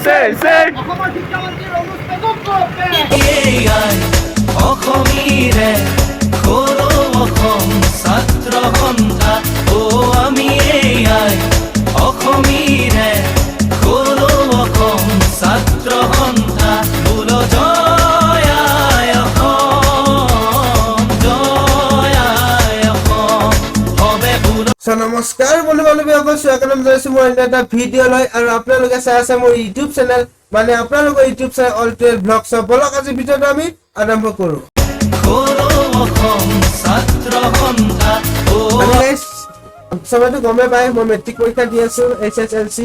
অসমৰ শিক্ষামন্ত্ৰী ৰমেশ পেগুক অসমীৰে সৰু অসম ছাত্ৰ সন্থা আমি অসমীৰে সৰু অসম ছাত্ৰ সন্থা বোল জয় আই অসম হবে বোল। নমস্কাৰ বন্ধু বান্ধৱীসকল, স্বাগতম জনাইছো মোৰ এটা ভিডিঅ' লৈ। আৰু আপোনালোকে চাই আছে মোৰ ইউটিউব চেনেল, মানে আপোনালোকৰ YouTube channel all twelve blogs. বলক আজি ভিডিঅ'টো আমি আৰম্ভ কৰোঁ। চবেতো গমেই পায় মই মেট্ৰিক পৰীক্ষা দি আছো, HSLC।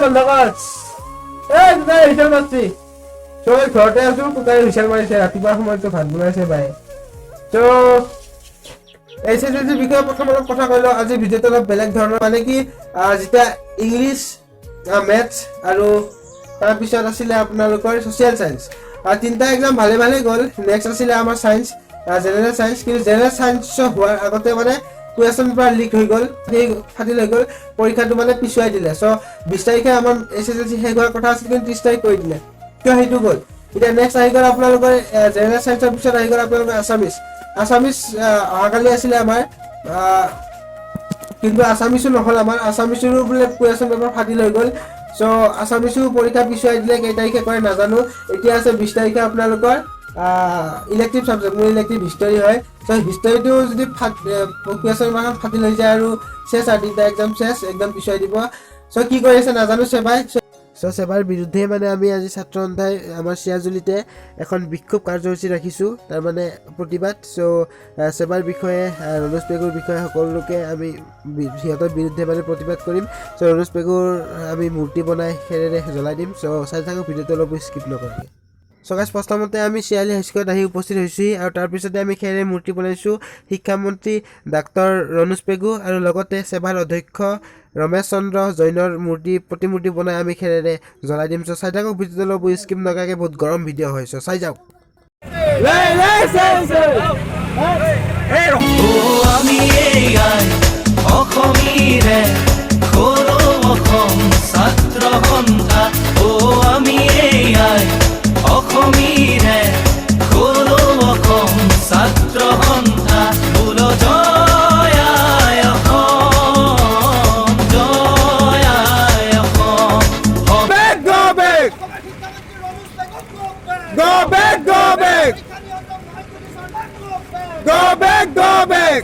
বন্ধ কৰ, চবে ঘৰতে আছো। কুকাৰে হুইচেল মাৰিছে, ৰাতিপুৱাৰ সময়তো ভাত বনাইছে বাই। ত' HSLC বিষয়ে প্ৰথম অলপ কথা কৈলো। আজি ভিডিঅ'টো অলপ বেলেগ ধৰণৰ, মানে কি যেতিয়া ইংলিছ, মেথছ আৰু তাৰপিছত আছিলে আপোনালোকৰ ছ'চিয়েল চায়েন্স, তিনিটা এক্সাম ভালে গ'ল। নেক্সট আছিলে আমাৰ চায়েন্স, জেনেৰেল চায়েন্স। কিন্তু জেনেৰেল চায়েন্স হোৱাৰ আগতে মানে কুৱেশ্যন পেপাৰ লিক হৈ গ'ল, সেই ফাটিল হৈ গ'ল। পৰীক্ষাটো মানে পিছুৱাই দিলে। চ' 20 তাৰিখে আমাৰ HSLC শেষ হোৱাৰ কথা আছিল, কিন্তু 30 তাৰিখ কৰি দিলে। কিয় সেইটো গ'ল। এতিয়া নেক্সট আহি গ'ল আপোনালোকৰ জেনেৰেল চায়েন্সৰ পিছত আহি গ'ল আপোনালোকৰ আছামিছ অহাকালি আছিলে আমাৰ, কিন্তু আছামিছো নহ'ল আমাৰ। আছামিছৰো বোলে কুৱেশ্যন পেপাৰ ফাটিল হৈ গ'ল। চ' আছামিছো পৰীক্ষা পিছুৱাই দিলে, কেই তাৰিখে কৰে নাজানো। এতিয়া আছে 20 তাৰিখে আপোনালোকৰ ইলেক্টিভ ছাবজেক্ট, মোৰ ইলেক্টিভ হিষ্টৰী হয়। চ' হিষ্টৰীটো যদি কুৱেশ্যন পেপাৰ ফাটিল হৈ যায় আৰু চেছ আৰু তিনিটা এক্সাম চেছ, একদম পিছুৱাই দিব। চ' কি কৰি আছে নাজানো চেবাই। চ' চেবাৰ বিৰুদ্ধে মানে আমি আজি ছাত্ৰ সন্থাই আমাৰ চিৰাজুলিতে এখন বিক্ষোভ কাৰ্যসূচী ৰাখিছোঁ, তাৰমানে প্ৰতিবাদ। চ' চেবাৰ বিষয়ে, ৰমেশ পেগুৰ বিষয়ে সকলোকে আমি সিহঁতৰ বিৰুদ্ধে মানে প্ৰতিবাদ কৰিম। চ' ৰমেশ পেগুৰ আমি মূৰ্তি বনাই খেৰেৰে জ্বলাই দিম। চ' চাই থাকক ভিডিঅ'টো, অলপ স্কিপ নকৰাকৈ। চ' গাইজ, প্ৰথমতে আমি চিৰালি হাইস্কুলত আহি উপস্থিত হৈছোঁহি, আৰু তাৰপিছতে আমি খেৰেৰে মূৰ্তি বনাইছোঁ শিক্ষামন্ত্ৰী ডাক্তৰ ৰমেশ পেগু আৰু লগতে চেবাৰ অধ্যক্ষ ৰমেশ চন্দ্ৰ জৈনৰ প্ৰতিমূৰ্তি বনাই আমি খেৰেৰে জ্বলাই দিম। চ' চাই থাকক ভিডিঅ'টো, অলপ স্কিপ নকৰাকৈ, বহুত গৰম ভিডিঅ' হয়। চ' চাই যাওক। আমি অসমীৰে সৰু অসম ছাত্ৰ সন্থা আমি অসমীৰে সৰু অসম ছাত্ৰ সন্থা বোল জয় আই অসম হবে Go back! Go back! Go back! Go back! Go back!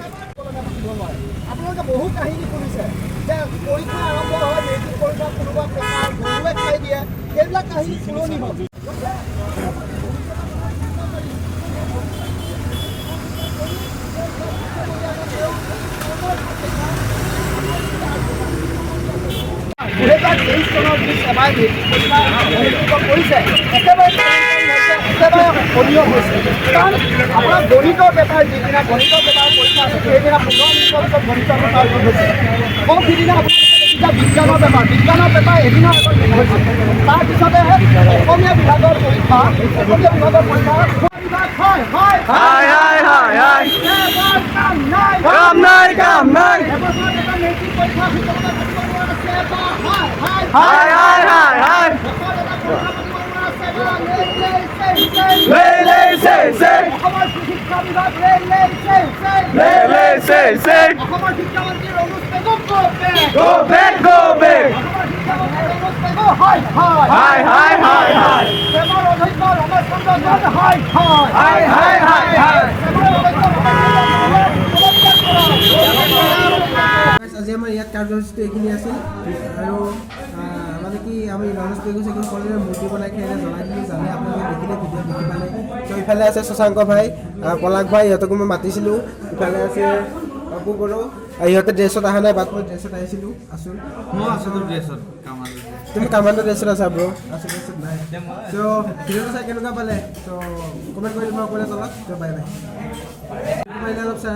আপোনালোকে বহু কাহিনী শুনিছে যে পৰীক্ষা আৰম্ভ হয়, মেট্ৰিক পৰীক্ষা কোনোবা পেপাৰ গৰুৱে খাই দিয়ে, সেইবিলাক কাহিনী পুৰণি হ'ল। দুহেজাৰ 23 চনত যি চেবাই মেট্ৰিক পৰীক্ষা অনুষ্ঠিত কৰিছে, একেবাৰে অনিয়ম হৈছে। কাৰণ আপোনাৰ গণিতৰ পেপাৰ, যিদিনা গণিতৰ পেপাৰ পৰীক্ষা আছে, সেইদিনা 15 মিনিটৰ পিছত গণিতৰ পেপাৰ লিক হৈছে। আকৌ সিদিনা আপোনালোকে বিজ্ঞানৰ পেপাৰ এদিনৰ আগত লিক হৈছে। তাৰপিছতেহে অসমীয়া বিভাগৰ পৰীক্ষা অসমৰ শিক্ষা বিভাগ অসমৰ শিক্ষামন্ত্ৰী ৰমেশ পেগুক চেবাৰ অধ্যক্ষ ৰমেশ চন্দ্ৰ আজি আমাৰ ইয়াত কাৰ্যসূচীটো এইখিনি আছিল। আৰু মানে কি আমি ৰমেশ পেগু সকলোৰে মূৰ্তি বনাই খেৰে জ্বলাই দিলোঁ, জানে আপোনালোকে দেখিলে, ভিডিঅ' দেখি পালে। ত' ইফালে আছে শশাংক ভাই, পলাশ ভাই, ইহঁতকো মই মাতিছিলোঁ। ইফালে আছে অপু বড়ো, ইহঁতে ড্ৰেছত অহা নাই, বাট মই ড্ৰেছত আহিছিলোঁ। তুমি কামাণ্ডো ড্ৰেছত আছা ব্ৰ? আছোঁ, ড্ৰেছত নাই। ত' ভিডিঅ'টো চাই কেনেকুৱা পালে? ত' কমেণ্ট কৰি দিব সকলোৱে তলত। ত' বাই বাই। অলপ চাই